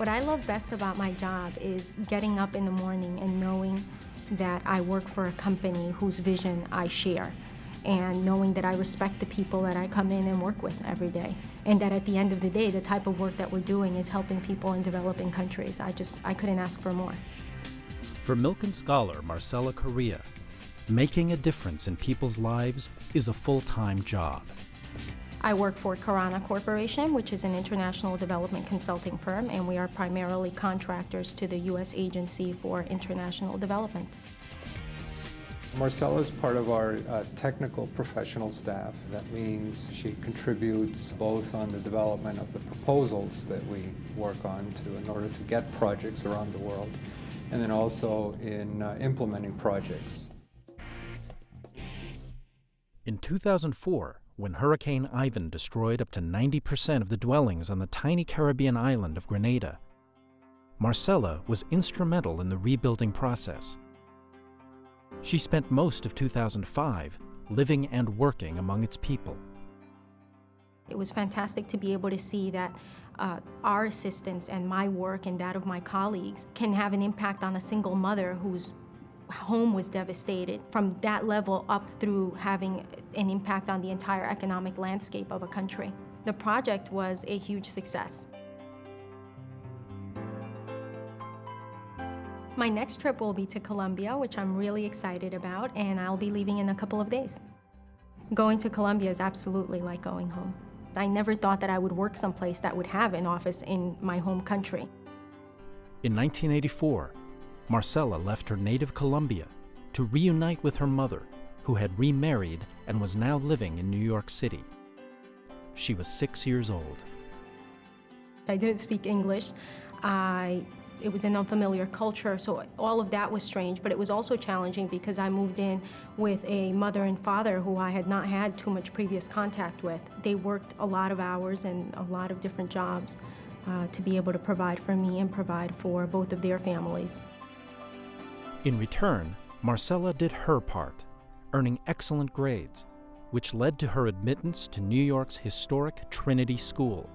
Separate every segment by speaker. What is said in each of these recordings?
Speaker 1: What I love best about my job is getting up in the morning and knowing that I work for a company whose vision I share, and knowing that I respect the people that I come in and work with every day, and that at the end of the day, the type of work that we're doing is helping people in developing countries. I couldn't ask for more.
Speaker 2: For Milken Scholar Marcela Correa, making a difference in people's lives is a full-time job.
Speaker 1: I work for Correa Corporation, which is an international development consulting firm, and we are primarily contractors to the U.S. Agency for International Development.
Speaker 3: Marcela is part of our technical professional staff. That means she contributes both on the development of the proposals that we work on in order to get projects around the world, and then also in implementing projects.
Speaker 2: In 2004, when Hurricane Ivan destroyed up to 90% of the dwellings on the tiny Caribbean island of Grenada, Marcela was instrumental in the rebuilding process. She spent most of 2005 living and working among its people.
Speaker 1: It was fantastic to be able to see that our assistance and my work and that of my colleagues can have an impact on a single mother whose home was devastated, from that level up through having an impact on the entire economic landscape of a country. The project was a huge success. My next trip will be to Colombia, which I'm really excited about, and I'll be leaving in a couple of days. Going to Colombia is absolutely like going home. I never thought that I would work someplace that would have an office in my home country.
Speaker 2: In 1984, Marcela left her native Colombia to reunite with her mother, who had remarried and was now living in New York City. She was 6 years old.
Speaker 1: I didn't speak English. It was an unfamiliar culture, so all of that was strange, but it was also challenging because I moved in with a mother and father who I had not had too much previous contact with. They worked a lot of hours and a lot of different jobs to be able to provide for me and provide for both of their families.
Speaker 2: In return, Marcela did her part, earning excellent grades, which led to her admittance to New York's historic Trinity School.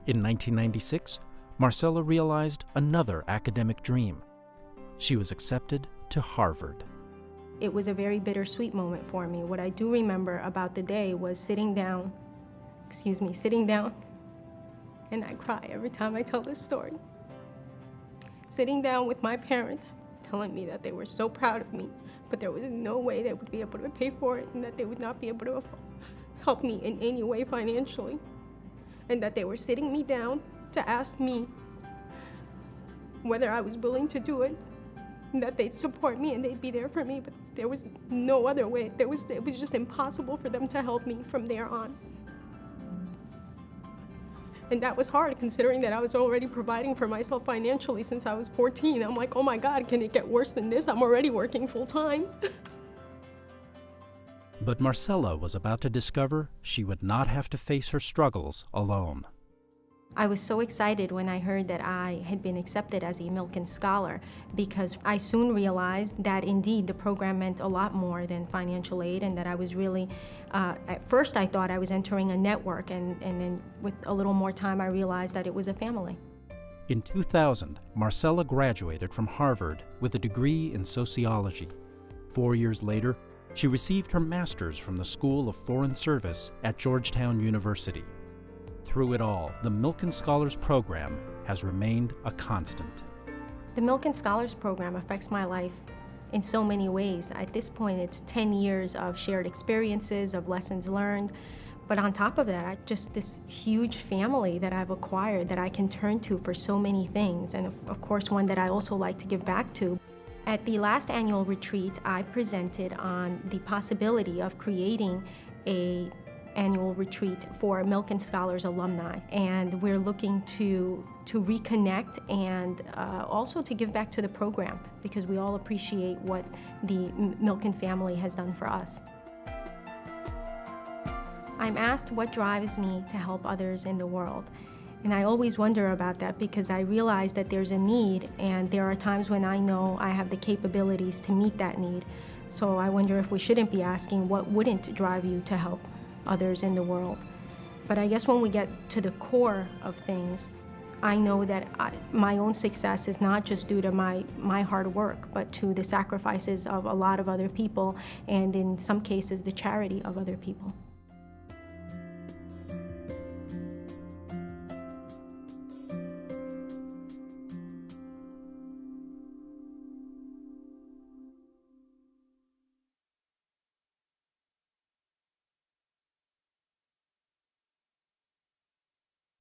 Speaker 2: In 1996, Marcela realized another academic dream. She was accepted to Harvard.
Speaker 1: It was a very bittersweet moment for me. What I do remember about the day was sitting down, and I cry every time I tell this story. Sitting down with my parents, telling me that they were so proud of me, but there was no way they would be able to pay for it, and that they would not be able to help me in any way financially, and that they were sitting me down to ask me whether I was willing to do it, and that they'd support me and they'd be there for me, but there was no other way. It was just impossible for them to help me from there on. And that was hard, considering that I was already providing for myself financially since I was 14. I'm like, oh my God, can it get worse than this? I'm already working full time.
Speaker 2: But Marcela was about to discover she would not have to face her struggles alone.
Speaker 1: I was so excited when I heard that I had been accepted as a Milken Scholar, because I soon realized that indeed the program meant a lot more than financial aid, and that I was really, at first I thought I was entering a network, and then with a little more time I realized that it was a family.
Speaker 2: In 2000, Marcela graduated from Harvard with a degree in sociology. 4 years later, she received her master's from the School of Foreign Service at Georgetown University. Through it all, the Milken Scholars Program has remained a constant.
Speaker 1: The Milken Scholars Program affects my life in so many ways. At this point, it's 10 years of shared experiences, of lessons learned. But on top of that, just this huge family that I've acquired that I can turn to for so many things, and of course one that I also like to give back to. At the last annual retreat, I presented on the possibility of creating an annual retreat for Milken Scholars alumni, and we're looking to reconnect and also to give back to the program, because we all appreciate what the Milken family has done for us. I'm asked what drives me to help others in the world. And I always wonder about that, because I realize that there's a need, and there are times when I know I have the capabilities to meet that need. So I wonder if we shouldn't be asking what wouldn't drive you to help others in the world. But I guess when we get to the core of things, I know that my own success is not just due to my hard work, but to the sacrifices of a lot of other people, and in some cases, the charity of other people.